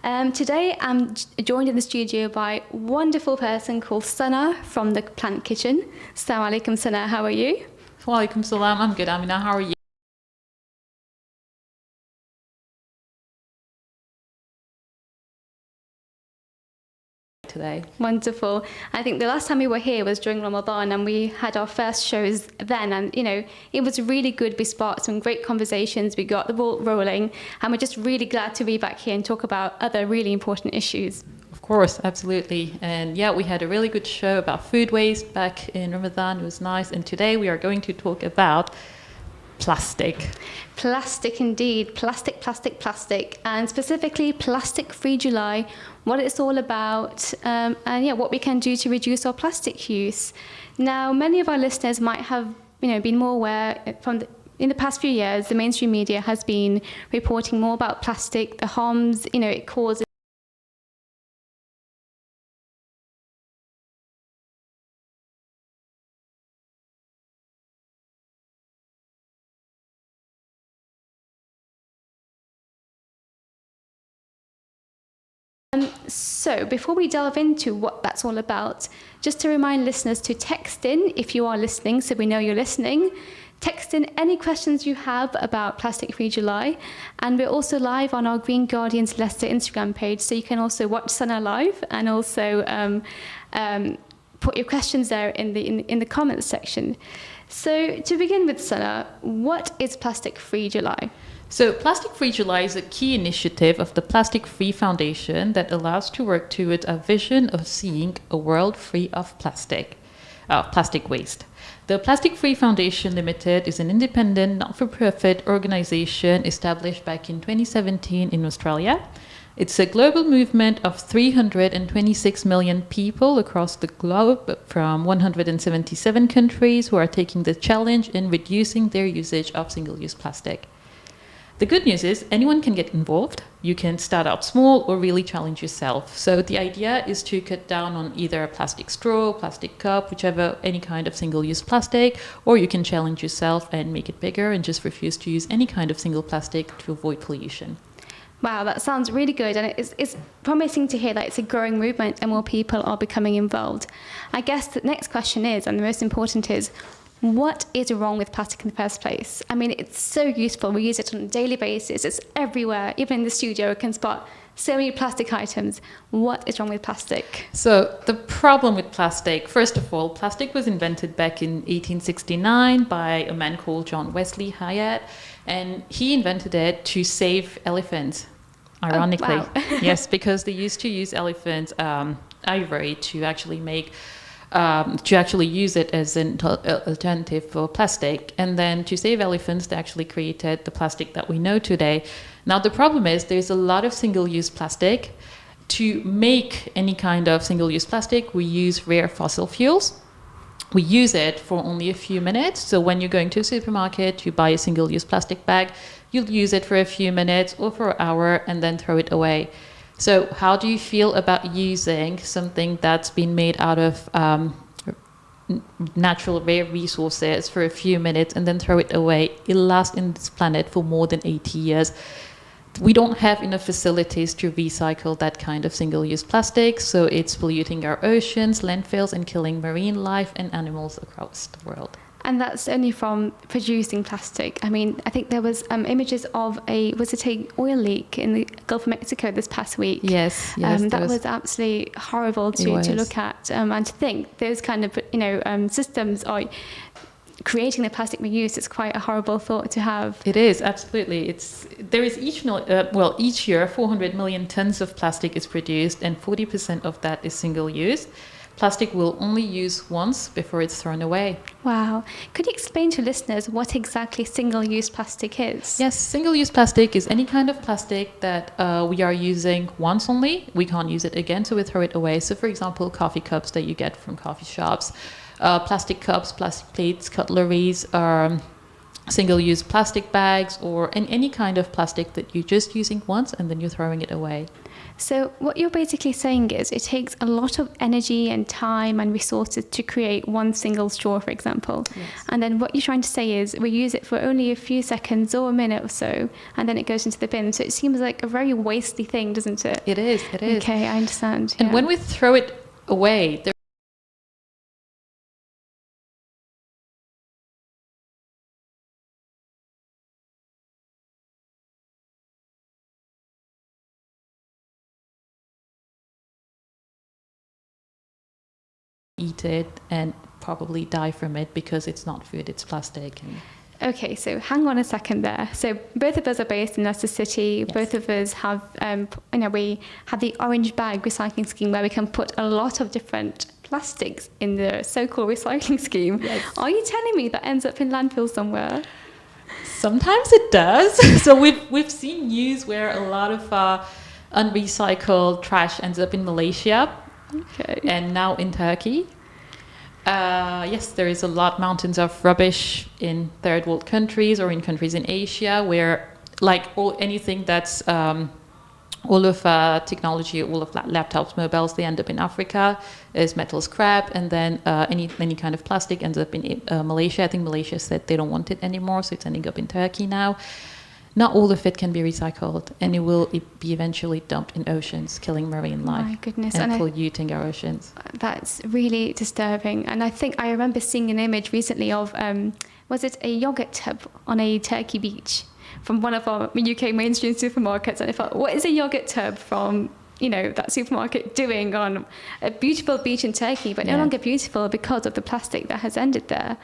Today I'm joined in the studio by a wonderful person called Sana from the Plant Kitchen. Assalamu alaikum, Sana. How are you? Wa alaikum salam. I'm good, Amina. How are you? Today. Wonderful. I think the last time we were here was during Ramadan, and we had our first shows then, and it was really good. We sparked some great conversations, we got the ball rolling, and we're just really glad to be back here and talk about other really important issues. Of course, absolutely. And yeah, we had a really good show about food waste back in Ramadan. It was nice. And today we are going to talk about plastic. Plastic indeed. Plastic. And specifically Plastic-Free July, what it's all about, and what we can do to reduce our plastic use. Now, many of our listeners might have been more aware in the past few years, the mainstream media has been reporting more about plastic, the harms it causes. So before we delve into what that's all about, just to remind listeners to text in if you are listening, so we know you're listening. Text in any questions you have about Plastic-Free July, and we're also live on our Green Guardians Leicester Instagram page, so you can also watch Sana live and also put your questions there in the comments section. So to begin with, Sana, what is Plastic-Free July? So Plastic-Free July is a key initiative of the Plastic-Free Foundation that allows to work towards a vision of seeing a world free of plastic waste. The Plastic-Free Foundation Limited is an independent, not-for-profit organization established back in 2017 in Australia. It's a global movement of 326 million people across the globe from 177 countries who are taking the challenge in reducing their usage of single-use plastic. The good news is anyone can get involved. You can start up small or really challenge yourself. So the idea is to cut down on either a plastic straw, plastic cup, any kind of single-use plastic, or you can challenge yourself and make it bigger and just refuse to use any kind of single plastic to avoid pollution. Wow, that sounds really good, and it's promising to hear that it's a growing movement and more people are becoming involved. I guess the next question is, and the most important is, what is wrong with plastic in the first place? I mean, it's so useful. We use it on a daily basis. It's everywhere. Even in the studio, we can spot so many plastic items. What is wrong with plastic? So the problem with plastic, first of all, plastic was invented back in 1869 by a man called John Wesley Hyatt, and he invented it to save elephants, ironically. Oh, wow. Yes, because they used to use elephant ivory to actually use it as an alternative for plastic. And then to save elephants, they actually created the plastic that we know today. Now, the problem is there's a lot of single-use plastic. To make any kind of single-use plastic, we use rare fossil fuels. We use it for only a few minutes. So when you're going to a supermarket, you buy a single-use plastic bag, you'll use it for a few minutes or for an hour and then throw it away. So how do you feel about using something that's been made out of natural rare resources for a few minutes and then throw it away? It'll last in this planet for more than 80 years. We don't have enough facilities to recycle that kind of single-use plastic, so it's polluting our oceans, landfills, and killing marine life and animals across the world. And that's only from producing plastic. I mean, I think there was images of an oil leak in the Gulf of Mexico this past week. Yes. That was absolutely horrible to look at and to think those kind of systems are creating the plastic we use. It's quite a horrible thought to have. It is, absolutely. Each year 400 million tons of plastic is produced, and 40% of that is single use. Plastic will only use once before it's thrown away. Wow. Could you explain to listeners what exactly single-use plastic is? Yes, single-use plastic is any kind of plastic that we are using once only. We can't use it again, so we throw it away. So, for example, coffee cups that you get from coffee shops, plastic cups, plastic plates, cutleries, single-use plastic bags, or any kind of plastic that you're just using once and then you're throwing it away. So what you're basically saying is it takes a lot of energy and time and resources to create one single straw, for example. Yes. And then what you're trying to say is we use it for only a few seconds or a minute or so, and then it goes into the bin. So it seems like a very wastey thing, doesn't it? It is. Okay, I understand. And yeah. when we throw it away, there eat it and probably die from it because it's not food, it's plastic. And Okay, so hang on a second there. So both of us are based in Leicester City. Yes. Both of us have, we have the orange bag recycling scheme where we can put a lot of different plastics in the so-called recycling scheme. Yes. Are you telling me that ends up in landfill somewhere? sometimes it does. So we've seen news where a lot of unrecycled trash ends up in Malaysia. Okay. And now in Turkey. Yes, there is a lot mountains of rubbish in third world countries or in countries in Asia where anything that's all of technology, all of laptops, mobiles, they end up in Africa as metal scrap, and then any kind of plastic ends up in Malaysia. I think Malaysia said they don't want it anymore, so it's ending up in Turkey now. Not all of it can be recycled, and it will be eventually dumped in oceans, killing marine life. My goodness. And And polluting our oceans. that's really disturbing. And I think I remember seeing an image recently of, was it a yogurt tub on a Turkey beach from one of our UK mainstream supermarkets? And I thought, what is a yogurt tub from, that supermarket doing on a beautiful beach in Turkey, but no Yeah. longer beautiful because of the plastic that has ended there?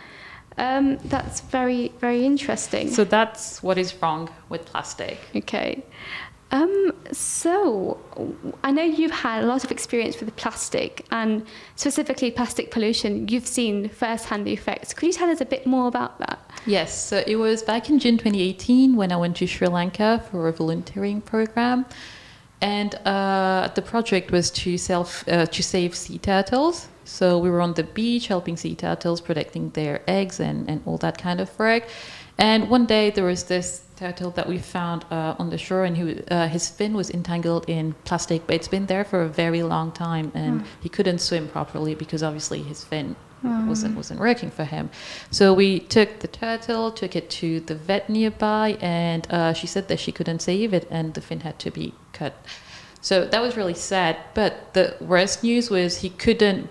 That's very, very interesting. So that's what is wrong with plastic. Okay. So I know you've had a lot of experience with plastic and specifically plastic pollution. You've seen firsthand the effects. Could you tell us a bit more about that? Yes, so it was back in June 2018 when I went to Sri Lanka for a volunteering program. And the project was to save sea turtles. So we were on the beach helping sea turtles, protecting their eggs and all that kind of work. And one day there was this turtle that we found on the shore, and his fin was entangled in plastic, but it's been there for a very long time, and he couldn't swim properly because obviously his fin wasn't working for him. So we took the turtle, took it to the vet nearby, and she said that she couldn't save it, and the fin had to be cut. So that was really sad. But the worst news was we couldn't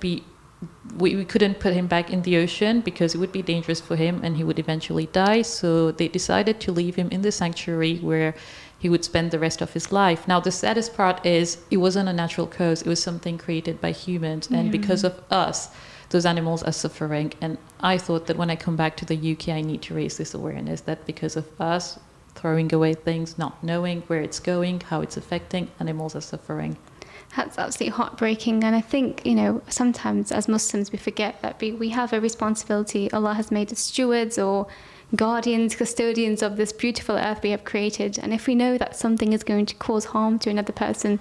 put him back in the ocean because it would be dangerous for him and he would eventually die. So they decided to leave him in the sanctuary where he would spend the rest of his life. Now, the saddest part is it wasn't a natural cause. It was something created by humans. And because of us, those animals are suffering. And I thought that when I come back to the UK, I need to raise this awareness that because of us throwing away things, not knowing where it's going, how it's affecting, animals are suffering. That's absolutely heartbreaking. And I think, sometimes as Muslims, we forget that we have a responsibility. Allah has made us stewards or guardians, custodians of this beautiful earth we have created. And if we know that something is going to cause harm to another person,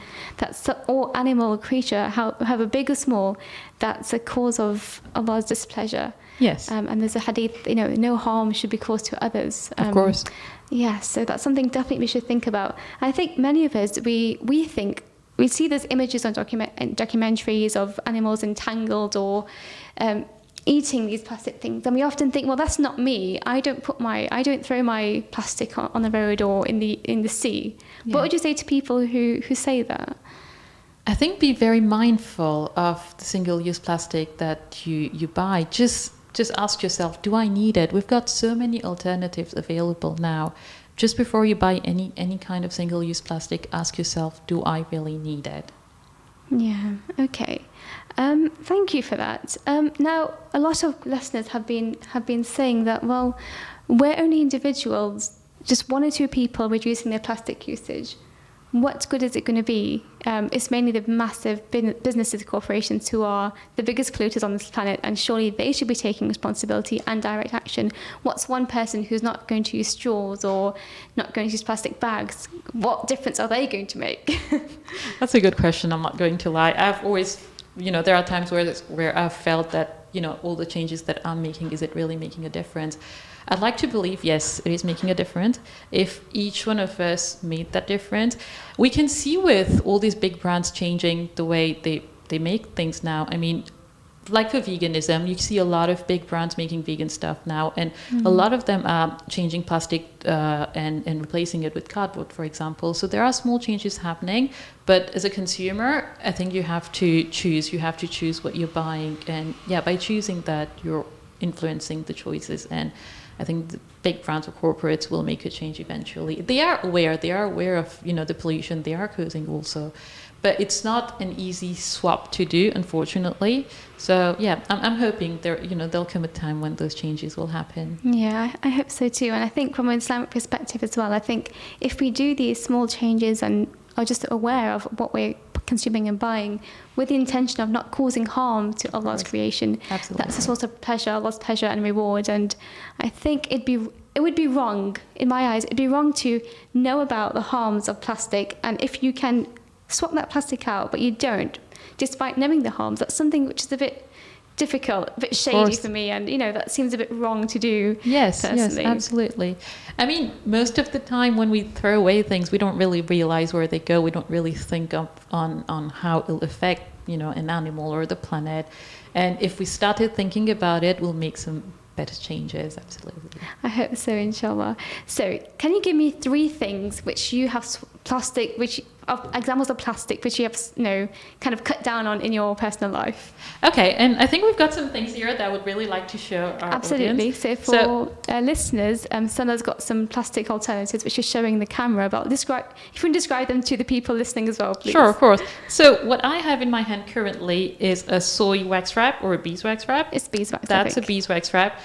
or animal or creature, however big or small, that's a cause of Allah's displeasure. Yes. And there's a hadith, no harm should be caused to others. Of course. Yeah, so that's something definitely we should think about. I think many of us, we think, we see those images on documentaries of animals entangled or eating these plastic things, and we often think, well, that's not me. I don't throw my plastic on the road or in the sea. Yeah. What would you say to people who say that? I think be very mindful of the single-use plastic that you buy. Just ask yourself, do I need it? We've got so many alternatives available now. Just before you buy any kind of single-use plastic, ask yourself, do I really need it? Yeah, okay. Thank you for that. Now, a lot of listeners have been saying that, well, we're only individuals, just one or two people reducing their plastic usage. What good is it going to be? It's mainly the massive businesses, corporations who are the biggest polluters on this planet, and surely they should be taking responsibility and direct action. What's one person who's not going to use straws or not going to use plastic bags? What difference are they going to make? That's a good question. I'm not going to lie. I've always, there are times where I've felt that all the changes that I'm making, is it really making a difference? I'd like to believe, yes, it is making a difference. If each one of us made that difference, we can see with all these big brands changing the way they make things now. I mean, like for veganism, you see a lot of big brands making vegan stuff now, and a lot of them are changing plastic and replacing it with cardboard, for example. So there are small changes happening, but as a consumer, I think you have to choose. You have to choose what you're buying, and by choosing that, you're influencing the choices. And I think the big brands or corporates will make a change eventually. They are aware of the pollution they are causing also. But it's not an easy swap to do, unfortunately. So I'm hoping there'll come a time when those changes will happen. Yeah, I hope so too. And I think from an Islamic perspective as well, I think if we do these small changes and are just aware of what we're consuming and buying with the intention of not causing harm to Allah's creation, Absolutely. that's a source of pleasure, Allah's pleasure and reward. And I think it would be wrong, in my eyes, it'd be wrong to know about the harms of plastic, and if you can swap that plastic out, but you don't, despite knowing the harms, that's something which is a bit difficult, a bit shady for me, and that seems a bit wrong to do. Yes, personally. yes, absolutely. I mean, most of the time when we throw away things, we don't really realize where they go. We don't really think on how it'll affect an animal or the planet. And if we started thinking about it, we'll make some better changes. Absolutely. I hope so, inshallah. So can you give me 3 things which you have examples of plastic which you have kind of cut down on in your personal life? Okay, and I think we've got some things here that I would really like to show our Absolutely. audience. So for listeners, Sana's got some plastic alternatives which she's showing the camera about. If you can describe them to the people listening as well, please. Sure, of course. So what I have in my hand currently is a soy wax wrap or a beeswax wrap. It's beeswax. That's a beeswax wrap.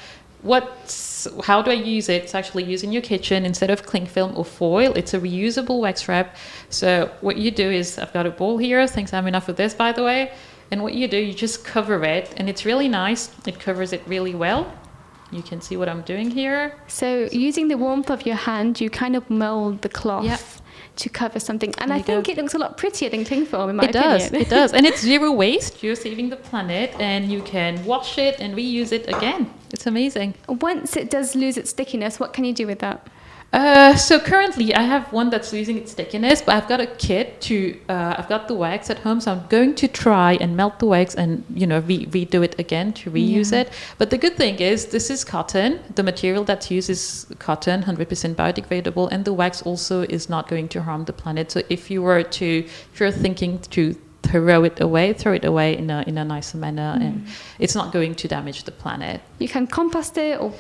How do I use it? It's actually used in your kitchen instead of cling film or foil. It's a reusable wax wrap. So what you do is, I've got a bowl here. Thanks, AAMENAH, for this, by the way. And what you do, you just cover it, and it's really nice. It covers it really well. You can see what I'm doing here. So using the warmth of your hand, you kind of mold the cloth to cover something. And I think it looks a lot prettier than cling film, in my opinion. It does. And it's zero waste. You're saving the planet, and you can wash it and reuse it again. It's amazing. Once it does lose its stickiness, what can you do with that? So currently I have one that's losing its stickiness, but I've got a kit I've got the wax at home, so I'm going to try and melt the wax and, redo it again to reuse it. But the good thing is this is cotton. The material that's used is cotton, 100% biodegradable, and the wax also is not going to harm the planet. So if you're thinking to throw it away in a nicer manner, and it's not going to damage the planet. You can compost it or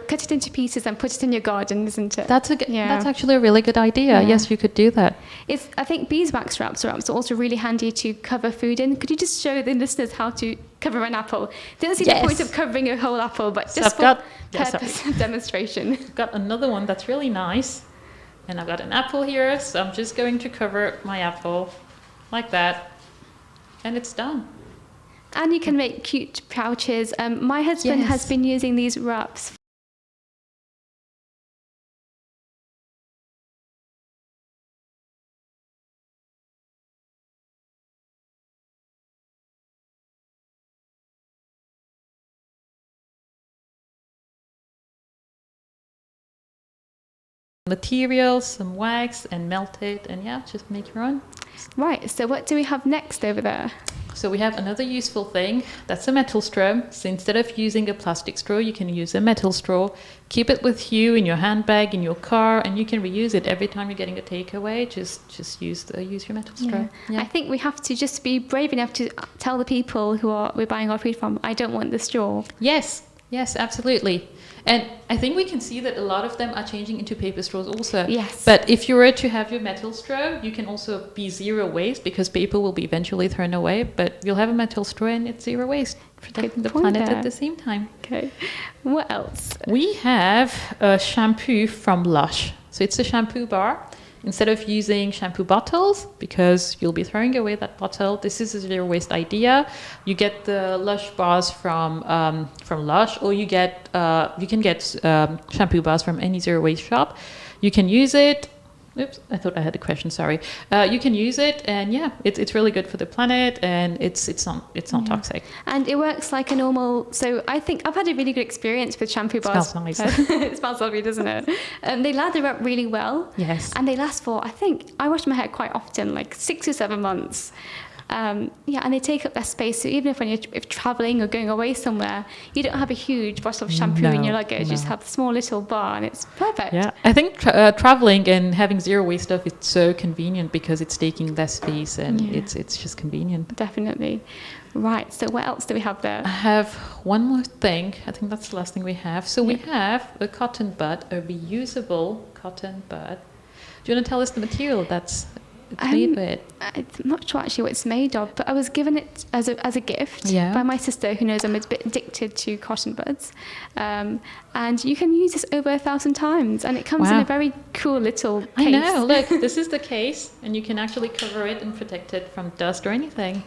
cut it into pieces and put it in your garden, isn't it? That's actually a really good idea. Yeah. Yes, you could do that. I think beeswax wraps are also really handy to cover food in. Could you just show the listeners how to cover an apple? Didn't see the point of covering a whole apple, but just for purpose of demonstration. I've got another one that's really nice, and I've got an apple here, so I'm just going to cover my apple like that, and it's done. And you can make cute pouches. My husband has been using these wraps. Materials, some wax, and melt it, and just make your own. Right, so what do we have next over there? So we have another useful thing. That's a metal straw. So instead of using a plastic straw, you can use a metal straw. Keep it with you in your handbag, in your car, and you can reuse it every time you're getting a takeaway. Just use your metal straw. Yeah. I think we have to just be brave enough to tell the people we're buying our food from, I don't want the straw. Yes, absolutely. And I think we can see that a lot of them are changing into paper straws also. Yes. But if you were to have your metal straw, you can also be zero waste, because paper will be eventually thrown away, but you'll have a metal straw and it's zero waste, protecting the planet at the same time. Okay. What else? We have a shampoo from Lush. So it's a shampoo bar. Instead of using shampoo bottles, because you'll be throwing away that bottle, this is a zero waste idea. You get the Lush bars from Lush, or you can get shampoo bars from any zero waste shop. You can use it, Oops, I thought I had a question. Sorry. You can use it, and yeah, it's really good for the planet, and it's not toxic. And it works like a normal. So I think I've had a really good experience with shampoo bars. Smells nice. It smells lovely, doesn't it? They lather up really well. Yes. And they last for, I think I wash my hair quite often, like 6 or 7 months. And they take up less space. So even if traveling or going away somewhere, you don't have a huge bottle of shampoo in your luggage. You just have a small little bar, and it's perfect. Yeah, I think traveling and having zero waste stuff is so convenient because it's taking less space, and it's just convenient. Definitely. Right. So what else do we have there? I have one more thing. I think that's the last thing we have. So we have a cotton bud, a reusable cotton bud. Do you want to tell us the material that's made with? I'm not sure actually what it's made of, but I was given it as a gift by my sister, who knows I'm a bit addicted to cotton buds. And you can use this over 1,000 times, and it comes in a very cool little case. I know. Look, this is the case, and you can actually cover it and protect it from dust or anything.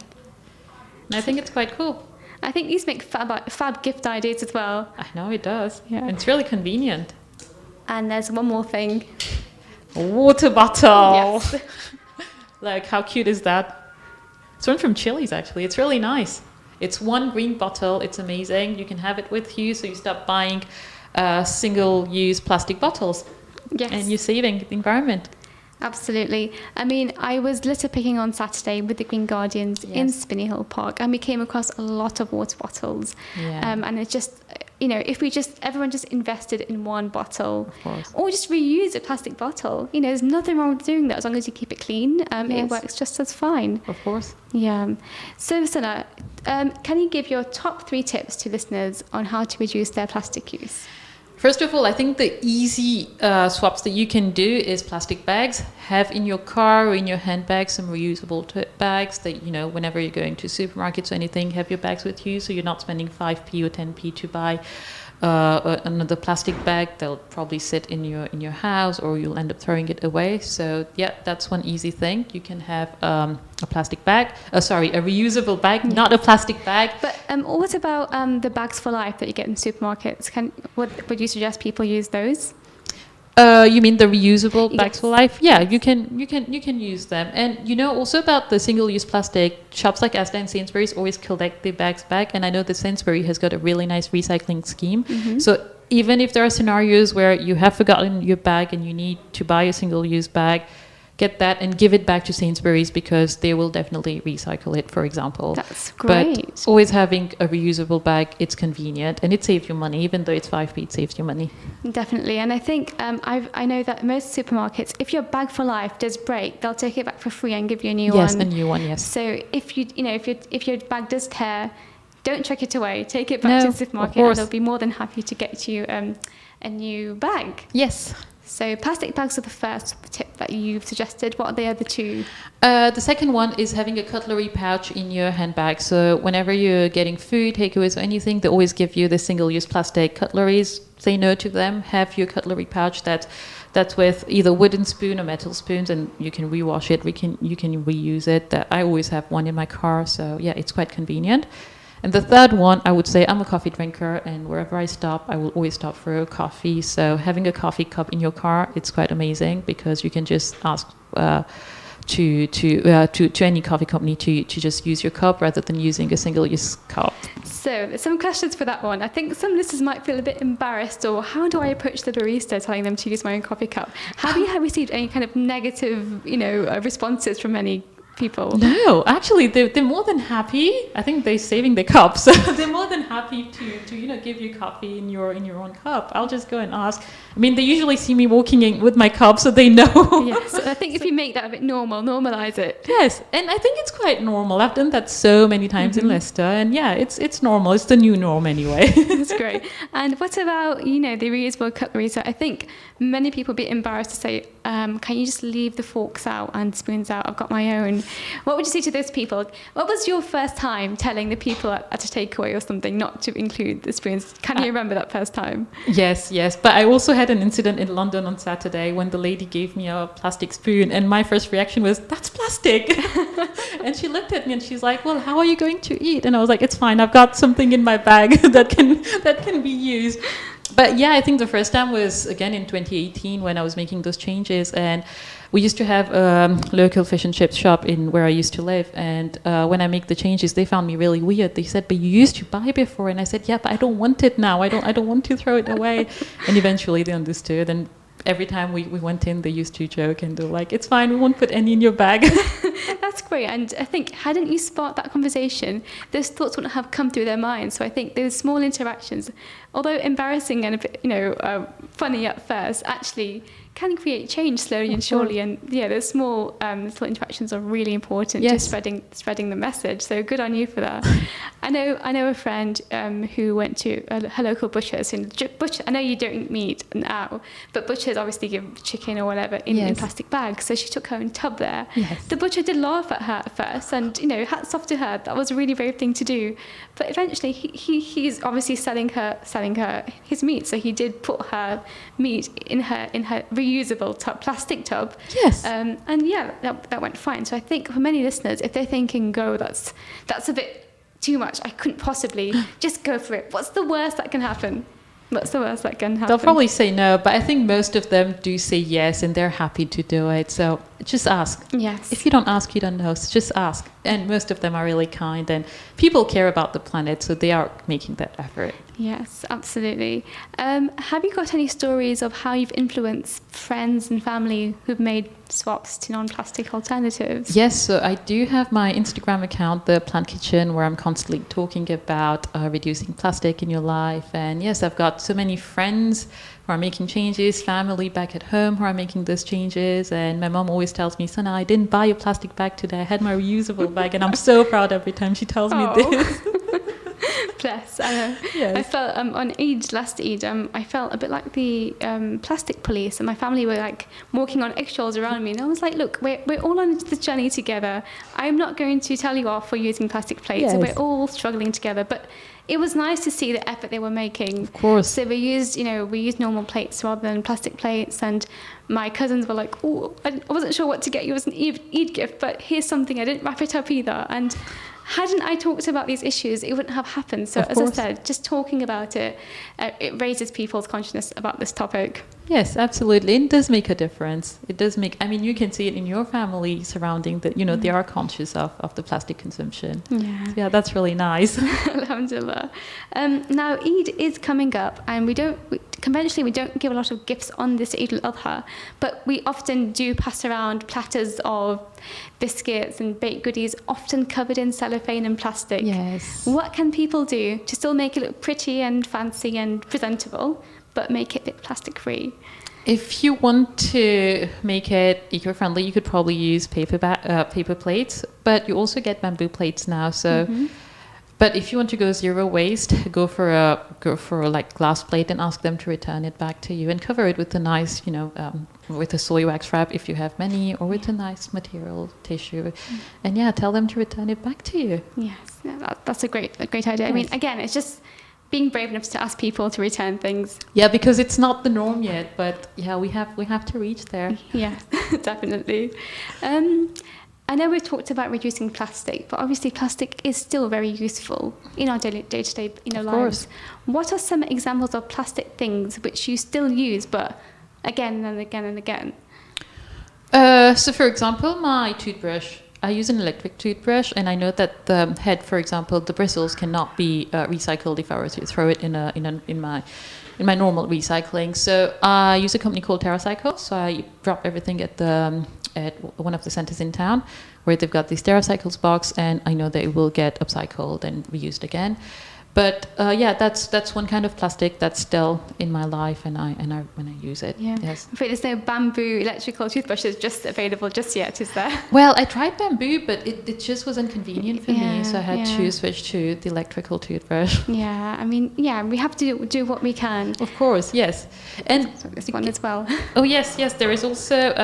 And I think it's quite cool. I think these make fab gift ideas as well. I know it does. Yeah. It's really convenient. And there's one more thing. A water bottle. Yes. Like, how cute is that? It's one from Chili's, actually. It's really nice. It's one green bottle. It's amazing. You can have it with you, so you stop buying single-use plastic bottles. Yes. And you're saving the environment. Absolutely. I mean, I was litter picking on Saturday with the Green Guardians in Spinney Hill Park, and we came across a lot of water bottles. Yeah. And it's just, if everyone just invested in one bottle, Of course. or just reuse a plastic bottle, there's nothing wrong with doing that as long as you keep it clean. It works just as fine. Of course. Yeah. So, Sana, can you give your top 3 tips to listeners on how to reduce their plastic use? First of all, I think the easy swaps that you can do is plastic bags. Have in your car or in your handbag some reusable tote bags that, whenever you're going to supermarkets or anything, have your bags with you so you're not spending 5p or 10p to buy another plastic bag. They'll probably sit in your house, or you'll end up throwing it away. So yeah, that's one easy thing. You can have a plastic bag. A reusable bag, not a plastic bag. But what about the bags for life that you get in supermarkets? Would you suggest people use those? You mean the reusable bags for life? Yeah, you can use them. And also about the single-use plastic, shops like Asda and Sainsbury's always collect their bags back. And I know that Sainsbury's has got a really nice recycling scheme. Mm-hmm. So even if there are scenarios where you have forgotten your bag and you need to buy a single-use bag, get that and give it back to Sainsbury's, because they will definitely recycle it, for example. That's great. But always having a reusable bag, it's convenient, and it saves you money. Even though it's 5p, it saves you money. Definitely. And I think I know that most supermarkets, if your bag for life does break, they'll take it back for free and give you a new one. Yes, a new one, yes. So if your bag does tear, don't chuck it away. Take it back to the supermarket, and they'll be more than happy to get you a new bag. Yes. So plastic bags are the first tip that you've suggested. What are the other 2? The second one is having a cutlery pouch in your handbag. So whenever you're getting food, takeaways or anything, they always give you the single-use plastic cutleries. Say no to them. Have your cutlery pouch that's with either wooden spoon or metal spoons, and you can rewash it. You can reuse it. I always have one in my car, so yeah, it's quite convenient. And the third one, I would say, I'm a coffee drinker, and wherever I stop, I will always stop for a coffee. So having a coffee cup in your car, it's quite amazing, because you can just ask to any coffee company to just use your cup rather than using a single-use cup. So there's some questions for that one. I think some listeners might feel a bit embarrassed, or how do I approach the barista telling them to use my own coffee cup? Have you received any kind of negative, responses from any people? No, actually, they're more than happy. I think they're saving their cups. So they're more than happy to give you coffee in your own cup. I'll just go and ask. I mean, they usually see me walking in with my cup, so they know. Yes, I think if you make that a bit normalize it. Yes, and I think it's quite normal. I've done that so many times in Leicester, and yeah, it's normal. It's the new norm anyway. That's great. And what about the reusable cutlery? So I think many people would be embarrassed to say, can you just leave the forks out and spoons out? I've got my own. What would you say to those people? What was your first time telling the people at a takeaway or something not to include the spoons? Can you remember that first time? Yes. But I also had an incident in London on Saturday when the lady gave me a plastic spoon, and my first reaction was, that's plastic. And she looked at me and she's like, well, how are you going to eat? And I was like, it's fine. I've got something in my bag that can be used. But yeah, I think the first time was, again, in 2018 when I was making those changes. And we used to have a local fish and chips shop in where I used to live, and when I make the changes, they found me really weird. They said, "But you used to buy before," and I said, "Yeah, but I don't want it now. I don't want to throw it away." And eventually they understood, and every time we went in, they used to joke, and they're like, "It's fine, we won't put any in your bag." That's great. And I think hadn't you sparked that conversation, those thoughts wouldn't have come through their minds. So I think those small interactions, although embarrassing and a bit, funny at first, actually can create change slowly and surely. And yeah, those small little interactions are really important to spreading the message. So good on you for that. I know a friend who went to her local butcher's. I know you don't eat meat now, but butchers obviously give chicken or whatever in plastic bags. So she took her own tub there. Yes. The butcher did laugh at her at first, and hats off to her. That was a really brave thing to do. But eventually, he's obviously selling her his meat. So he did put her meat in her reusable plastic tub. Yes. And yeah, that went fine. So I think for many listeners, if they're thinking, "Go, that's a bit too much. I couldn't possibly," just go for it. What's the worst that can happen? They'll probably say no, but I think most of them do say yes, and they're happy to do it. So just ask. Yes. If you don't ask, you don't know. So just ask. And most of them are really kind, and people care about the planet, so they are making that effort. Yes, absolutely. Have you got any stories of how you've influenced friends and family who've made swaps to non-plastic alternatives? Yes, so I do have my Instagram account, The Plant Kitchen, where I'm constantly talking about reducing plastic in your life. And yes, I've got so many friends who are making changes, family back at home who are making those changes. And my mom always tells me, "Sana, I didn't buy a plastic bag today. I had my reusable bag." And I'm so proud every time she tells me this. Bless. I felt on last Eid, I felt a bit like the plastic police, and my family were like walking on eggshells around me, and I was like, "Look, we're all on this journey together. I'm not going to tell you off for using plastic plates. Yes. We're all struggling together." But it was nice to see the effort they were making. Of course. So we used normal plates rather than plastic plates, and my cousins were like, "Oh, I wasn't sure what to get you as an Eid gift, but here's something. I didn't wrap it up either." And hadn't I talked about these issues, it wouldn't have happened. So as I said, just talking about it, it raises people's consciousness about this topic. Yes, absolutely. It does make a difference. It does make, you can see it in your family surrounding that, they are conscious of the plastic consumption. Yeah, that's really nice. Alhamdulillah. Now, Eid is coming up, and conventionally we don't give a lot of gifts on this Eid al-Adha, but we often do pass around platters of biscuits and baked goodies, often covered in cellophane and plastic. Yes. What can people do to still make it look pretty and fancy and presentable, but make it a bit plastic free? If you want to make it eco-friendly, you could probably use paper plates, but you also get bamboo plates now. So, but if you want to go zero waste, go for a like glass plate and ask them to return it back to you, and cover it with a nice, with a soy wax wrap if you have many, or with a nice material tissue, and tell them to return it back to you. Yes, that's a great idea. Yes. I mean, again, it's just being brave enough to ask people to return things. Yeah, because it's not the norm yet, but we have to reach there. Yeah, definitely. I know we've talked about reducing plastic, but obviously plastic is still very useful in our day-to-day lives. Course. What are some examples of plastic things which you still use, but again and again and again? So, for example, my toothbrush. I use an electric toothbrush, and I know that the head, for example, the bristles cannot be recycled if I were to throw it in my normal recycling. So I use a company called TerraCycle. So I drop everything at one of the centers in town, where they've got these TerraCycles box, and I know that it will get upcycled and reused again. But that's one kind of plastic that's still in my life, and when I use it. Yeah. Yes. But there's no bamboo electrical toothbrushes just available just yet, is there? Well, I tried bamboo, but it just was inconvenient for me, so I had to switch to the electrical toothbrush. Yeah, I mean, we have to do what we can. Of course, yes. And this one as well. Oh yes, there is also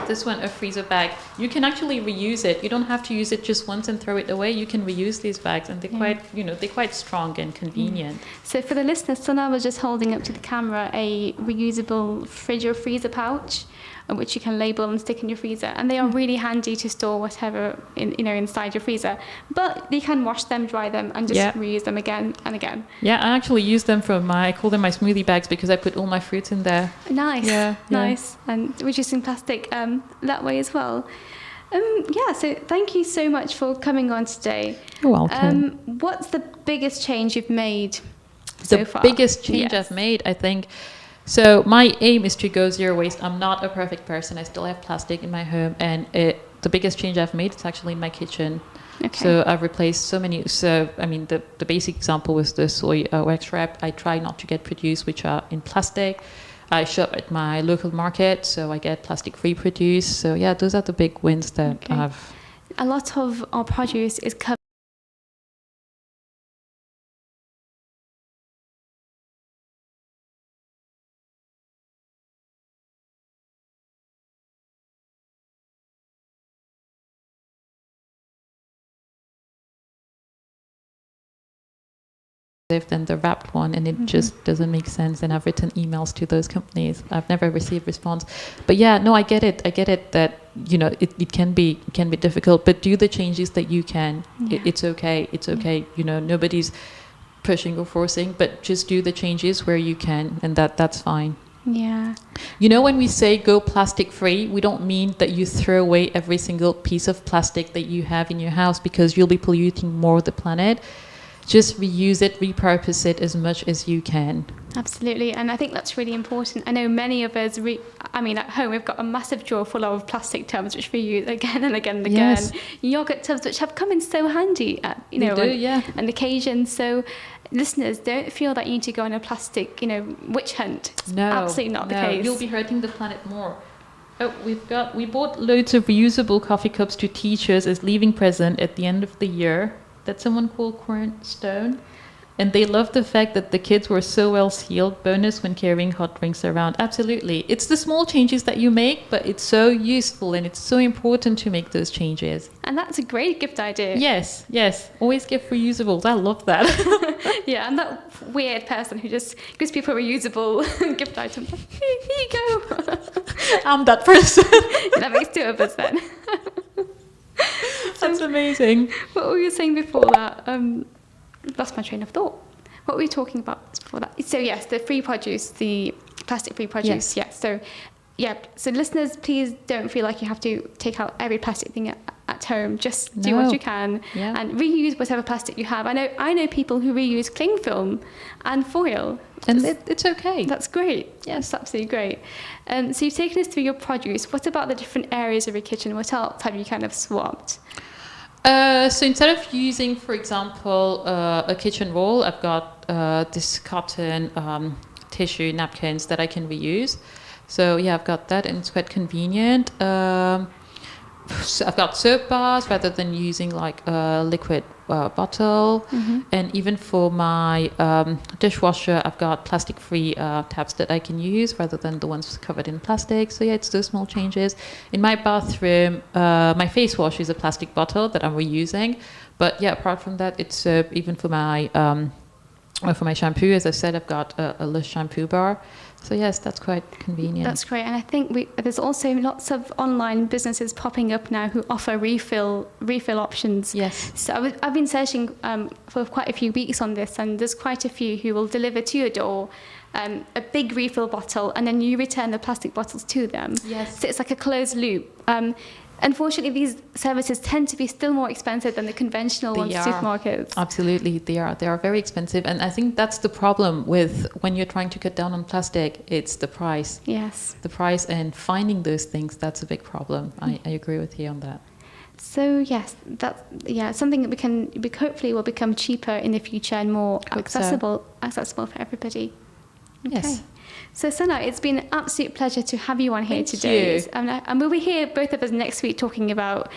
this one, a freezer bag. You can actually reuse it. You don't have to use it just once and throw it away. You can reuse these bags, and they're quite strong and convenient. So for the listeners, Sana was just holding up to the camera a reusable fridge or freezer pouch, which you can label and stick in your freezer, and they are really handy to store whatever inside your freezer. But you can wash them, dry them, and just reuse them again and again. Yeah, I actually use them I call them my smoothie bags because I put all my fruits in there. Nice, nice, and reducing plastic that way as well. So thank you so much for coming on today. You're welcome. What's the biggest change you've made so far? The biggest change I've made, I think. So my aim is to go zero waste. I'm not a perfect person. I still have plastic in my home, and the biggest change I've made is actually in my kitchen. Okay. So I've replaced so many. So I mean, the basic example was the soy wax wrap. I try not to get produce which are in plastic. I shop at my local market, so I get plastic-free produce. So yeah, those are the big wins that I've. A lot of our produce is covered. Than the wrapped one, and it just doesn't make sense. And I've written emails to those companies. I've never received response. But yeah, no, I get it that it can be difficult, but do the changes that you can. It's okay. Nobody's pushing or forcing, but just do the changes where you can, and that's fine. Yeah. When we say go plastic free, we don't mean that you throw away every single piece of plastic that you have in your house, because you'll be polluting more of the planet. Just reuse it, repurpose it as much as you can. Absolutely, and I think that's really important. I know many of us, at home we've got a massive drawer full of plastic tubs which we use again and again and again. Yes. Yogurt tubs which have come in so handy at an occasion. So listeners, don't feel that you need to go on a plastic, witch hunt. It's absolutely not the case. You'll be hurting the planet more. Oh, we bought loads of reusable coffee cups to teachers as leaving present at the end of the year. That someone called Cornerstone, and they loved the fact that the kids were so well sealed. Bonus when carrying hot drinks around. Absolutely, it's the small changes that you make, but it's so useful and it's so important to make those changes. And that's a great gift idea. Yes, always give reusables. I love that. Yeah, and that weird person who just gives people reusable gift items. Here you go. I'm that person. That makes two of us then. That's amazing. What were you saying before that? Lost my train of thought. What were we talking about before that? So yes, the free produce, the plastic-free produce. Yes. So listeners, please don't feel like you have to take out every plastic thing at home. Just do what you can and reuse whatever plastic you have. I know people who reuse cling film and foil. And it's okay. That's great. Yes, absolutely great. So you've taken us through your produce. What about the different areas of your kitchen? What else have you kind of swapped? So instead of using, for example, a kitchen roll, I've got this cotton tissue napkins that I can reuse. So yeah, I've got that, and it's quite convenient. So I've got soap bars rather than using like a liquid bottle. And even for my dishwasher, I've got plastic-free taps that I can use rather than the ones covered in plastic. So yeah, it's those small changes. In my bathroom, my face wash is a plastic bottle that I'm reusing. But yeah, apart from that, it's soap. Even for my shampoo, as I said, I've got a Lush shampoo bar. So yes, that's quite convenient. That's great. And I think there's also lots of online businesses popping up now who offer refill options. Yes. So I've been searching for quite a few weeks on this, and there's quite a few who will deliver to your door a big refill bottle, and then you return the plastic bottles to them. Yes. So it's like a closed loop. Unfortunately, these services tend to be still more expensive than the conventional ones in supermarkets. Absolutely, they are. They are very expensive, and I think that's the problem with when you're trying to cut down on plastic. It's the price. Yes. The price, and finding those things, that's a big problem. I agree with you on that. So yes, something that we hopefully will become cheaper in the future and more accessible for everybody. Okay. Yes. So Sana, it's been an absolute pleasure to have you on here today. And we'll be here, both of us, next week talking about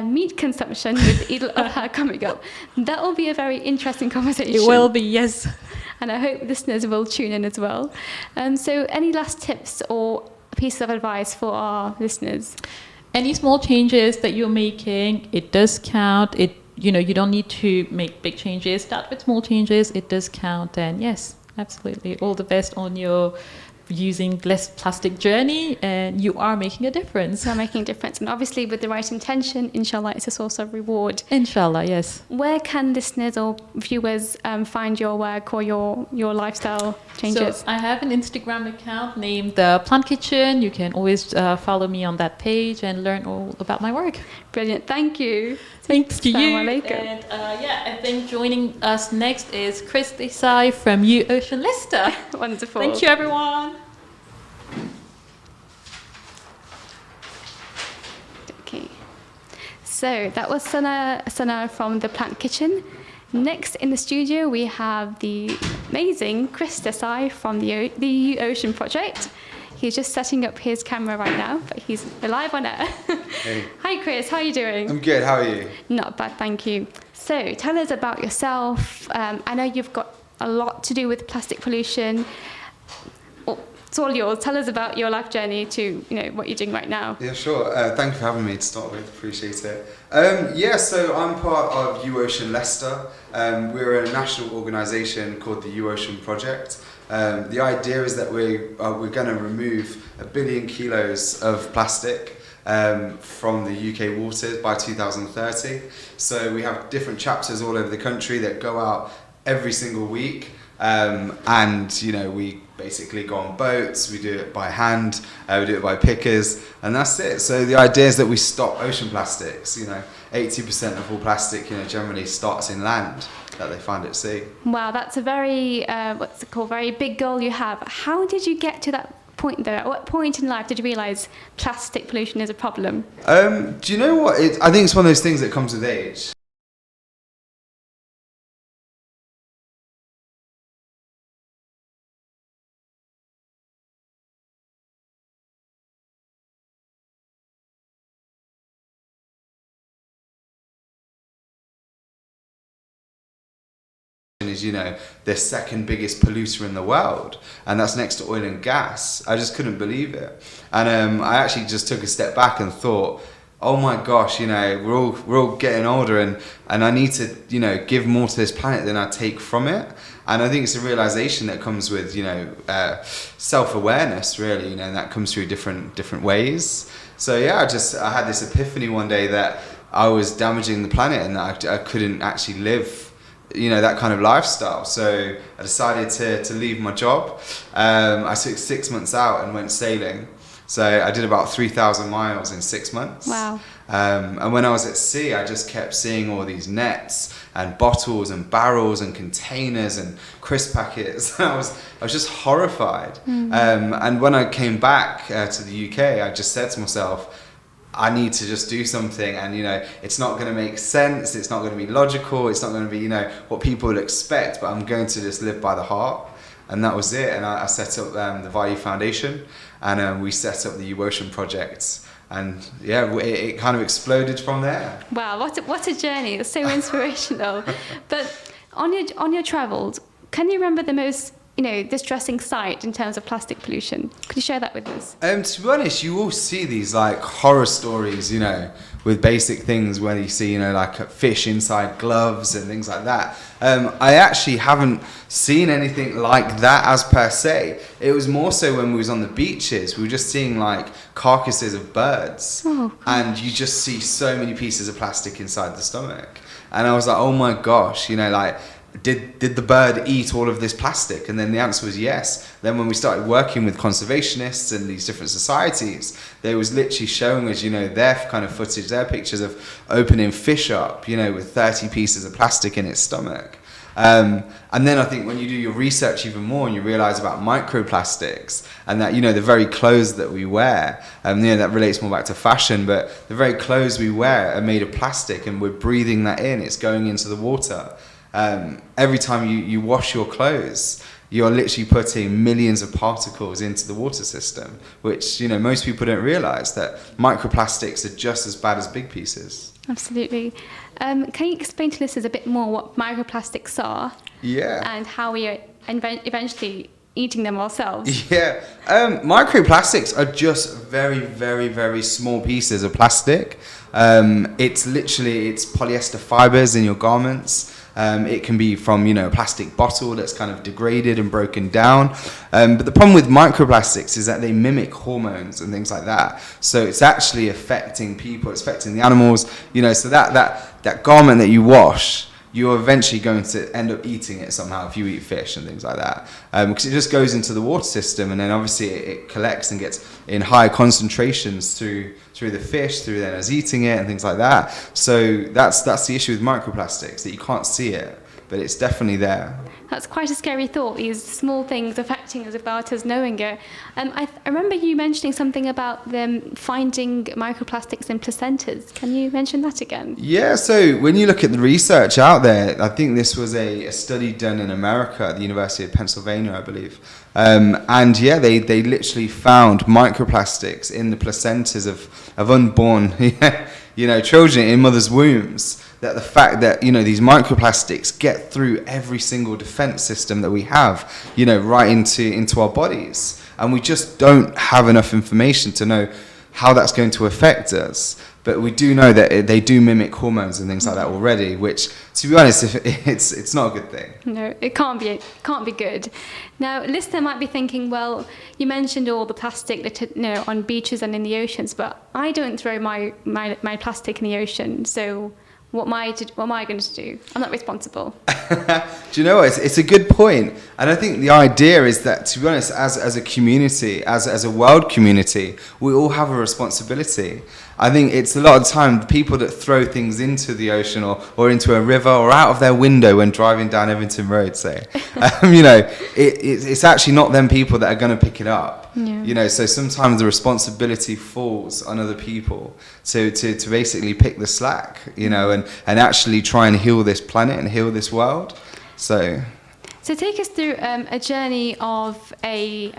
meat consumption with Eid al-Adha coming up. That will be a very interesting conversation. It will be, yes. And I hope listeners will tune in as well. So any last tips or pieces of advice for our listeners? any small changes that you're making, it does count. You don't need to make big changes. Start with small changes. It does count. And yes, absolutely. All the best on your using less plastic journey, and you are making a difference. You're making a difference. And obviously with the right intention, inshallah, it's a source of reward. Inshallah, yes. Where can listeners or viewers find your work or your lifestyle changes? So I have an Instagram account named The Plant Kitchen. You can always follow me on that page and learn all about my work. Brilliant. Thank you. Thanks to you. Assalamu alaikum. And I think joining us next is Chris Desai from U Ocean Leicester. Wonderful. Thank you, everyone. Okay. So that was Sana from The Plant Kitchen. Next in the studio, we have the amazing Chris Desai from the U Ocean Project. He's just setting up his camera right now, but he's live on air. Hey. Hi, Chris. How are you doing? I'm good. How are you? Not bad, thank you. So tell us about yourself. I know you've got a lot to do with plastic pollution. Oh, it's all yours. Tell us about your life journey to what you're doing right now. Yeah, sure. Thank you for having me to start with. Appreciate it. So I'm part of U Ocean Leicester. We're a national organisation called the U Ocean Project. The idea is that we're going to remove 1 billion kilos of plastic from the UK waters by 2030. So we have different chapters all over the country that go out every single week. We basically go on boats, we do it by hand, we do it by pickers, and that's it. So the idea is that we stop ocean plastics. 80% of all plastic, generally starts in land that they find at sea. Wow, that's a very, very big goal you have. How did you get to that point though? At what point in life did you realise plastic pollution is a problem? Do you know what? I think it's one of those things that comes with age. Is the second biggest polluter in the world, and that's next to oil and gas. I just couldn't believe it, and I actually just took a step back and thought, oh my gosh, we're all getting older, and I need to give more to this planet than I take from it. And I think it's a realization that comes with self-awareness, really, and that comes through different ways. So yeah, I had this epiphany one day that I was damaging the planet and that I couldn't actually live that kind of lifestyle. So I decided to leave my job. I took 6 months out and went sailing. So I did about 3,000 miles in 6 months. Wow. And when I was at sea, I just kept seeing all these nets and bottles and barrels and containers and crisp packets. I was just horrified. Mm-hmm. And when I came back to the UK, I just said to myself, I need to just do something, and it's not going to make sense, it's not going to be logical, it's not going to be what people would expect, but I'm going to just live by the heart. And that was it. And I set up the Value Foundation, and we set up the U Ocean Project, and yeah, it kind of exploded from there. Wow, what a journey. It's so inspirational. But on your travels, can you remember the most distressing sight in terms of plastic pollution? Could you share that with us? To be honest, you will see these horror stories, with basic things where you see, like a fish inside gloves and things like that. I actually haven't seen anything like that as per se. It was more so when we was on the beaches, we were just seeing carcasses of birds. Oh, and you just see so many pieces of plastic inside the stomach. And I was like, oh my gosh, did the bird eat all of this plastic? And then the answer was yes. Then when we started working with conservationists and these different societies, they was literally showing us, their kind of footage, their pictures of opening fish up, with 30 pieces of plastic in its stomach. And then I think when you do your research even more and you realize about microplastics and that, the very clothes that we wear, that relates more back to fashion, but the very clothes we wear are made of plastic and we're breathing that in, it's going into the water. Every time you wash your clothes, you're literally putting millions of particles into the water system, which, most people don't realize that microplastics are just as bad as big pieces. Absolutely. Can you explain to listeners a bit more what microplastics are? Yeah. And how we eventually eating them ourselves. Yeah, microplastics are just very, very, very small pieces of plastic. It's polyester fibers in your garments. It can be from, a plastic bottle that's kind of degraded and broken down. But the problem with microplastics is that they mimic hormones and things like that. So it's actually affecting people, it's affecting the animals, so that garment that you wash, you're eventually going to end up eating it somehow if you eat fish and things like that. Because it just goes into the water system, and then obviously it collects and gets in high concentrations through the fish, through then us eating it and things like that. So that's the issue with microplastics, that you can't see it, but it's definitely there. That's quite a scary thought, these small things affecting us without us knowing it. I remember you mentioning something about them finding microplastics in placentas. Can you mention that again? Yeah, so when you look at the research out there, I think this was a study done in America at the University of Pennsylvania, I believe. And yeah, they literally found microplastics in the placentas of unborn children in mothers' wombs. That the fact that, these microplastics get through every single defense system that we have, right into our bodies. And we just don't have enough information to know how that's going to affect us. But we do know that they do mimic hormones and things like that already, which, to be honest, it's not a good thing. No, it can't be good. Now, a listener might be thinking, well, you mentioned all the plastic that on beaches and in the oceans, but I don't throw my plastic in the ocean, so what am I going to do? I'm not responsible. Do you know what? It's a good point. And I think the idea is that, to be honest, as a community, as a world community, we all have a responsibility. I think it's a lot of time the people that throw things into the ocean or into a river or out of their window when driving down Evington Road, say, it's actually not them people that are going to pick it up. Yeah. So sometimes the responsibility falls on other people to basically pick the slack, and actually try and heal this planet and heal this world. So take us through a journey of a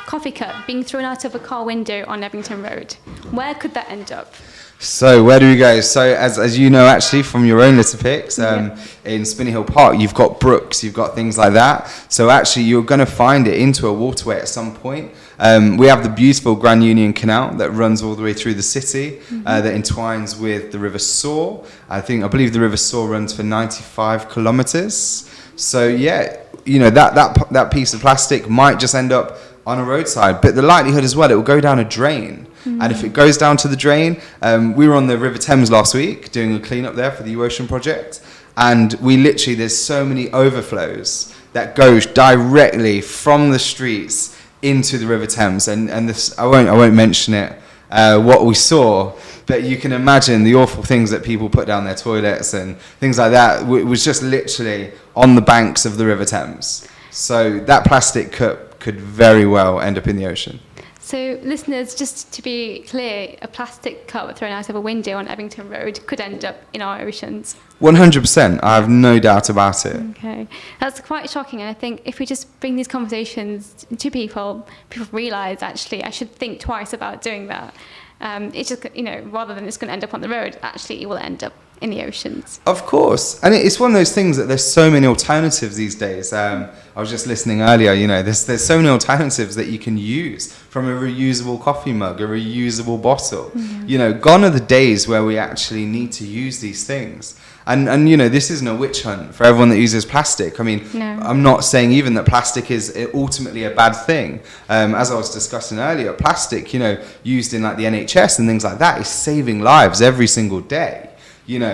coffee cup being thrown out of a car window on Evington Road. Where could that end up? So where do we go? So as you know, actually, from your own litter picks, in Spinney Hill Park, you've got brooks, you've got things like that. So actually, you're going to find it into a waterway at some point. We have the beautiful Grand Union Canal that runs all the way through the city, that entwines with the River Soar. I believe the River Soar runs for 95 kilometres. So yeah, that piece of plastic might just end up on a roadside, but the likelihood as well, it will go down a drain. And if it goes down to the drain, we were on the River Thames last week doing a clean-up there for the U-Ocean project, and there's so many overflows that goes directly from the streets into the River Thames, and this, I won't mention it, what we saw, but you can imagine the awful things that people put down their toilets and things like that. It was just literally on the banks of the River Thames. So that plastic cup could very well end up in the ocean. So listeners, just to be clear, a plastic cup thrown out of a window on Evington Road could end up in our oceans. 100%, I have no doubt about it. Okay, that's quite shocking, and I think if we just bring these conversations to people realise, actually, I should think twice about doing that. It's just, rather than it's going to end up on the road, actually it will end up in the oceans. Of course, and it's one of those things that there's so many alternatives these days. I was just listening earlier, there's so many alternatives that you can use, from a reusable coffee mug, a reusable bottle. Mm-hmm. Gone are the days where we actually need to use these things. And this isn't a witch hunt for everyone that uses plastic. I mean, no. I'm not saying even that plastic is ultimately a bad thing. As I was discussing earlier, plastic, used in like the NHS and things like that is saving lives every single day.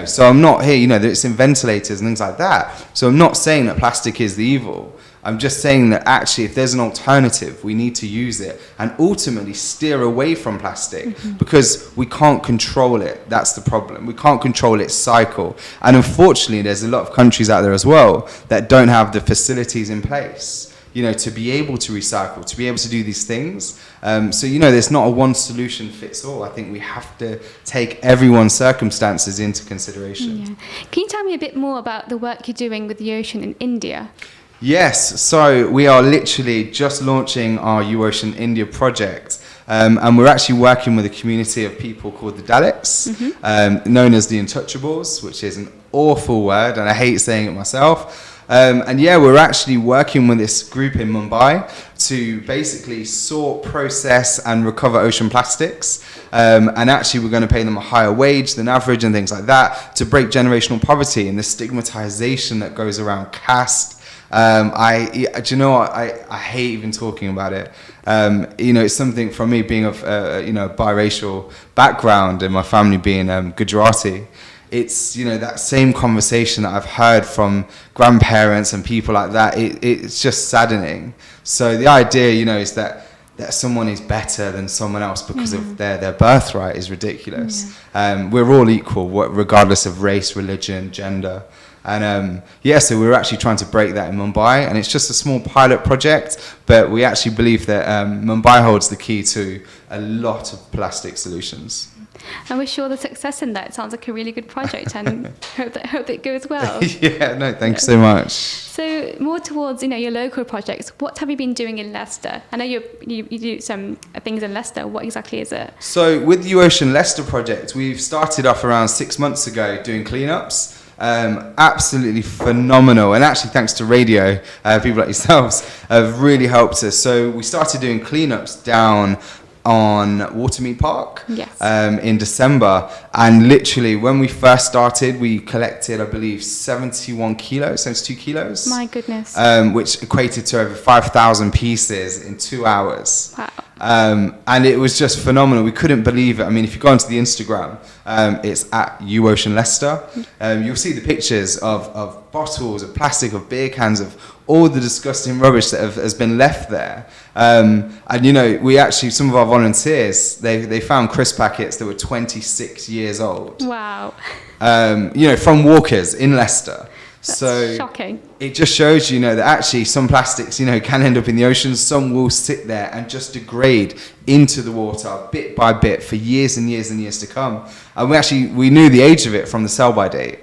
So I'm not here, that it's in ventilators and things like that. So I'm not saying that plastic is the evil. I'm just saying that actually if there's an alternative, we need to use it and ultimately steer away from plastic, because we can't control it. That's the problem. We can't control its cycle. And unfortunately, there's a lot of countries out there as well that don't have the facilities in place, to be able to recycle, to be able to do these things. So, there's not a one solution fits all. I think we have to take everyone's circumstances into consideration. Yeah. Can you tell me a bit more about the work you're doing with the ocean in India? Yes, so we are literally just launching our U-Ocean India project, and we're actually working with a community of people called the Dalits, known as the Untouchables, which is an awful word, and I hate saying it myself. And yeah, we're actually working with this group in Mumbai to basically sort, process and recover ocean plastics. And actually we're going to pay them a higher wage than average and things like that to break generational poverty and the stigmatization that goes around caste. Do you know what? I hate even talking about it. It's something from me being of biracial background and my family being Gujarati. It's that same conversation that I've heard from grandparents and people like that. It's just saddening. So the idea, is that someone is better than someone else because of their birthright is ridiculous. We're all equal, regardless of race, religion, gender. And so we're actually trying to break that in Mumbai, and it's just a small pilot project, but we actually believe that Mumbai holds the key to a lot of plastic solutions. I wish you all the success in that. It sounds like a really good project, and hope it goes well. Thank you so much. So more towards your local projects, what have you been doing in Leicester? I know you do some things in Leicester. What exactly is it? So with the Ocean Leicester project, we've started off around 6 months ago doing cleanups. Absolutely phenomenal, and actually thanks to radio, people like yourselves have really helped us. So we started doing cleanups down on Watermead Park in December, and literally when we first started we collected I believe 72 kilos. My goodness. Which equated to over 5,000 pieces in 2 hours. Wow. And it was just phenomenal. We couldn't believe it. I mean, if you go onto the Instagram, it's at UOcean Leicester. You'll see the pictures of bottles, of plastic, of beer cans, of all the disgusting rubbish that has been left there. And we actually, some of our volunteers, they found crisp packets that were 26 years old. Wow. From Walkers in Leicester. That's shocking. It just shows that actually some plastics can end up in the ocean. Some will sit there and just degrade into the water bit by bit for years and years and years to come. And we knew the age of it from the sell-by date.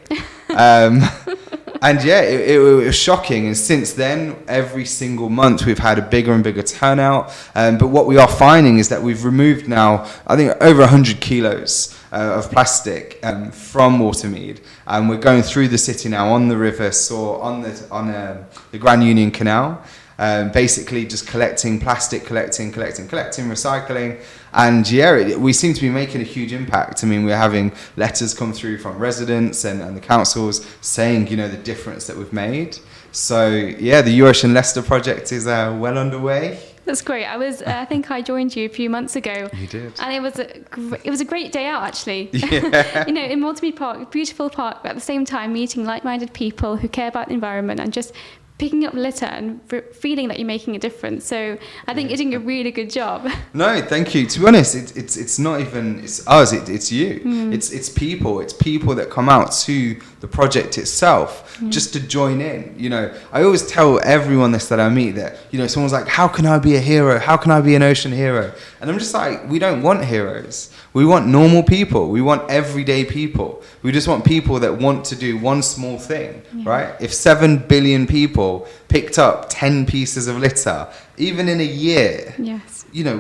And it was shocking. And since then, every single month we've had a bigger and bigger turnout. But what we are finding is that we've removed now, I think, over 100 kilos of plastic from Watermead, and we're going through the city now on the river, on the Grand Union Canal, basically just collecting plastic, collecting, recycling, and we seem to be making a huge impact. I mean, we're having letters come through from residents and the councils saying the difference that we've made. So the UOcean Leicester project is well underway. That's great. I think I joined you a few months ago. You did. And it was a great day out, actually. Yeah. In Watermead Park, beautiful park, but at the same time meeting like-minded people who care about the environment and just picking up litter and feeling that you're making a difference. So I think you're doing a really good job. No, thank you. To be honest, it's not even it's us. It's you. It's people. It's people that come out to the project itself just to join in. I always tell everyone this that I meet that someone's like, how can I be a hero? How can I be an ocean hero? And I'm just like, we don't want heroes. We want normal people. We want everyday people. We just want people that want to do one small thing, right? If 7 billion people picked up 10 pieces of litter, even in a year,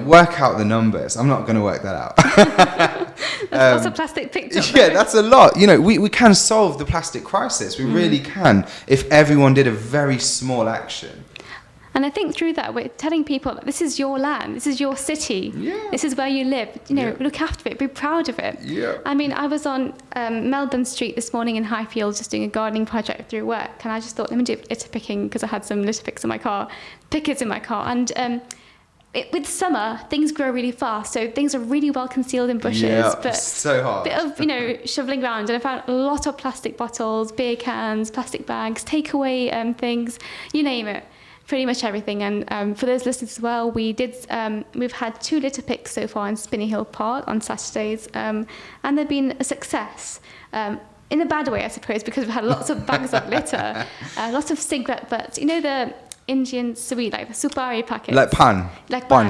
work out the numbers. I'm not going to work that out. That's lots of plastic picked up. Yeah, that's a lot. We can solve the plastic crisis. We really can if everyone did a very small action. And I think through that, we're telling people that this is your land, this is your city, this is where you live. Look after it, be proud of it. Yeah. I mean, I was on Melbourne Street this morning in Highfields just doing a gardening project through work, and I just thought, let me do litter picking because I had some litter pickers in my car, and with summer, things grow really fast, so things are really well concealed in bushes. But so hard. A bit of shoveling around, and I found a lot of plastic bottles, beer cans, plastic bags, takeaway things, you name it. Pretty much everything. And for those listeners as well, we've had 2 litter picks so far in Spinney Hill Park on Saturdays, and they've been a success. In a bad way, I suppose, because we've had lots of bags of litter, lots of cigarette butts. The Indian sweet, like the supari packets. Like pan,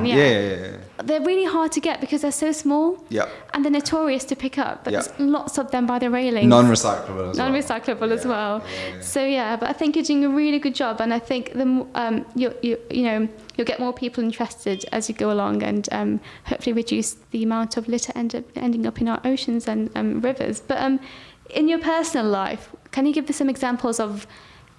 yeah. They're really hard to get because they're so small. Yeah. And they're notorious to pick up, but there's lots of them by the railings. Non-recyclable as well. Yeah. So but I think you're doing a really good job, and I think you'll get more people interested as you go along, and hopefully reduce the amount of litter ending up in our oceans and rivers. But in your personal life, can you give us some examples of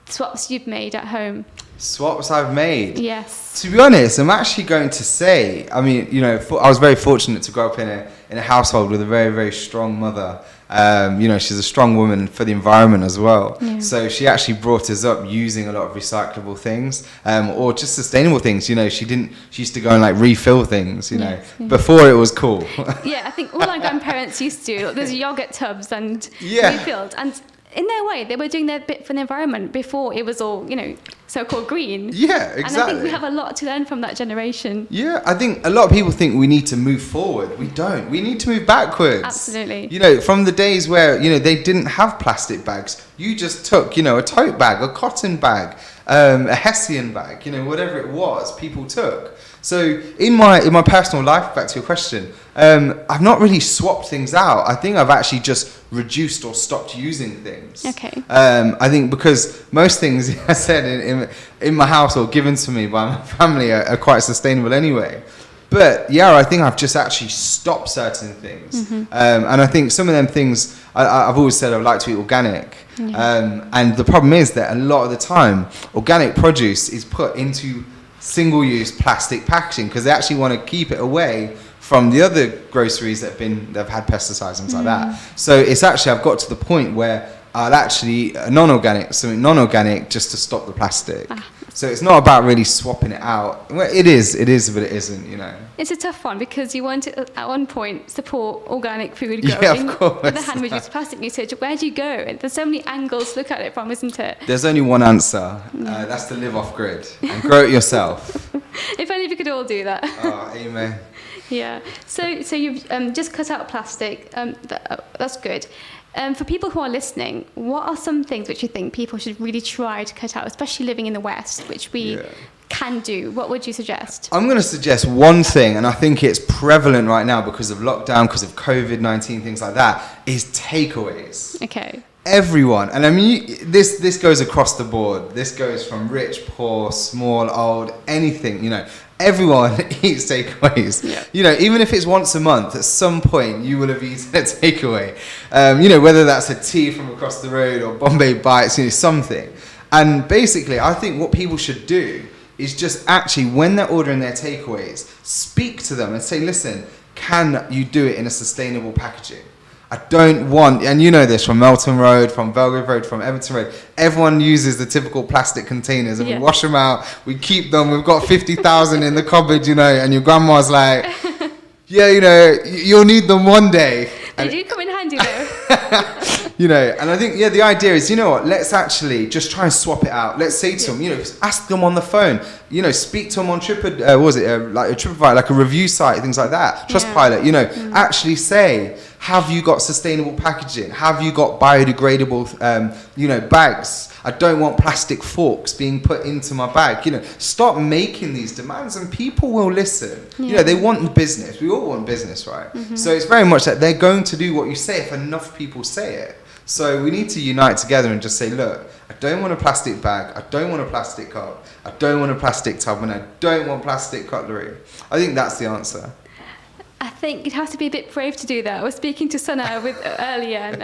swaps you've made at home? Swaps I've made? Yes. To be honest, I'm actually going to say, I mean, you know, I was very fortunate to grow up in a household with a very, very strong mother. You know, she's a strong woman for the environment as well. Yeah. So she actually brought us up using a lot of recyclable things, or just sustainable things. You know, she used to go and like refill things, you know, Yes. before it was cool. Yeah, I think all our grandparents used to. There's yogurt tubs and Yeah. refilled. And in their way, they were doing their bit for the environment before it was all, you know, so-called green. Yeah, exactly. And I think we have a lot to learn from that generation. Yeah, I think a lot of people think we need to move forward. We don't. We need to move backwards. Absolutely. You know, from the days where, you know, they didn't have plastic bags, you just took, you know, a tote bag, a cotton bag, a Hessian bag, you know, whatever it was, people took. So in my personal life, back to your question, I've not really swapped things out. I think I've actually just reduced or stopped using things. Okay. I think because most things I said in my house or given to me by my family are quite sustainable anyway. But yeah, I think I've just actually stopped certain things. Mm-hmm. And I think some of them things, I've always said I would like to eat organic. Yeah. And the problem is that a lot of the time, organic produce is put into single-use plastic packaging because they actually want to keep it away from the other groceries that have had pesticides and things like that. So it's actually, I've got to the point where I'll actually something non-organic just to stop the plastic. So it's not about really swapping it out. Well, it is, but it isn't, you know. It's a tough one because you want to, at one point, support organic food going. Yeah, of course. On the hand, reduce plastic usage. Where do you go? And there's so many angles to look at it from, isn't it? There's only one answer. That's to live off grid and grow it yourself. If only we could all do that. Oh, amen. Yeah. So you've just cut out plastic. That's good. For people who are listening, what are some things which you think people should really try to cut out, especially living in the West, which we can do? What would you suggest? I'm going to suggest one thing, and I think it's prevalent right now because of lockdown, because of COVID-19, things like that, is takeaways. Okay. Everyone, and I mean, this goes across the board. This goes from rich, poor, small, old, anything, you know. Everyone eats takeaways. Yeah. You know, even if it's once a month, at some point you will have eaten a takeaway. You know, whether that's a tea from across the road or Bombay Bites, you know, something. And basically, I think what people should do is just actually, when they're ordering their takeaways, speak to them and say, listen, can you do it in a sustainable packaging? I don't want, and you know this from Melton Road, from Belgrave Road, from Everton Road, everyone uses the typical plastic containers and we wash them out, we keep them, we've got 50,000 in the cupboard, you know, and your grandma's like, yeah, you know, you'll need them one day. They do come in handy though. You know, and I think, the idea is, you know what, let's actually just try and swap it out. Let's say to them, you know, ask them on the phone, you know, speak to them on TripAdvisor, like a review site, things like that, Trustpilot, you know, actually say, have you got sustainable packaging? Have you got biodegradable, you know, bags? I don't want plastic forks being put into my bag. You know, stop making these demands and people will listen. You know, they want business. We all want business, right? So it's very much that they're going to do what you say if enough people say it. So we need to unite together and just say, look, I don't want a plastic bag. I don't want a plastic cup. I don't want a plastic tub, and I don't want plastic cutlery. I think that's the answer. I think you'd have to be a bit brave to do that. I was speaking to Sana earlier,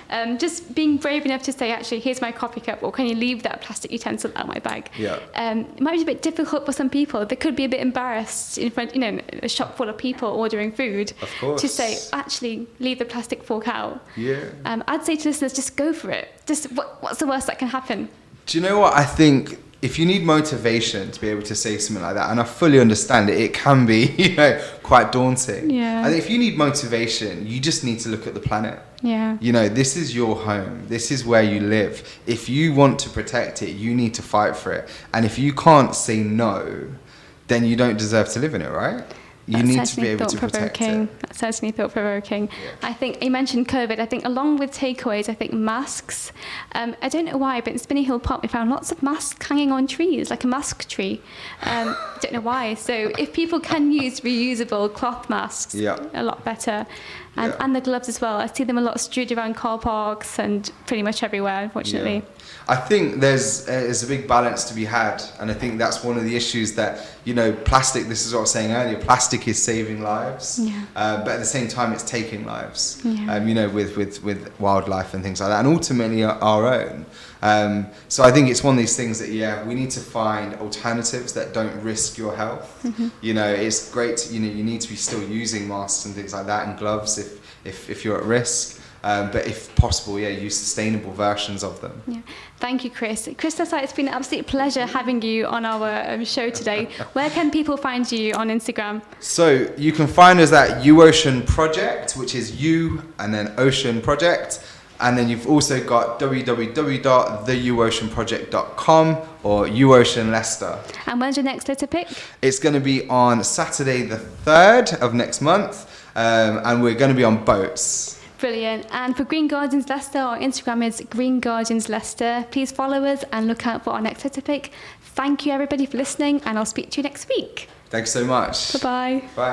and just being brave enough to say, actually, here's my coffee cup, or can you leave that plastic utensil out my bag? Yeah. It might be a bit difficult for some people. They could be a bit embarrassed in front, you know, a shop full of people ordering food. Of course. To say, actually, leave the plastic fork out. Yeah. I'd say to listeners, just go for it. Just what's the worst that can happen? Do you know what I think? If you need motivation to be able to say something like that, and I fully understand it, it can be, you know, quite daunting. Yeah. I think if you need motivation, you just need to look at the planet. Yeah. You know, this is your home. This is where you live. If you want to protect it, you need to fight for it. And if you can't say no, then you don't deserve to live in it, right? You need to be able to protect it. That's certainly thought-provoking. Yeah. I think you mentioned COVID. I think along with takeaways, I think masks. I don't know why, but in Spinney Hill Park we found lots of masks hanging on trees, like a mask tree. Don't know why. So if people can use reusable cloth masks, a lot better. And the gloves as well. I see them a lot strewed around car parks and pretty much everywhere, unfortunately. Yeah. I think there's a big balance to be had, and I think that's one of the issues that, you know, plastic, this is what I was saying earlier, plastic plastic is saving lives, but at the same time it's taking lives, you know, with wildlife and things like that, and ultimately our own. So I think it's one of these things that, we need to find alternatives that don't risk your health. You know, it's great, you know, you need to be still using masks and things like that, and gloves if you're at risk. But if possible, use sustainable versions of them. Yeah. Thank you, Chris. Chris Desai, it's been an absolute pleasure having you on our show today. Where can people find you on Instagram? So you can find us at UOcean Project, which is U and then Ocean Project. And then you've also got www.theuoceanproject.com or UOcean Leicester. And when's your next litter pick? It's going to be on Saturday the 3rd of next month, and we're going to be on boats. Brilliant. And for Green Guardians Leicester, our Instagram is Green Guardians Leicester. Please follow us and look out for our next litter pick. Thank you everybody for listening, and I'll speak to you next week. Thanks so much. Bye-bye. Bye.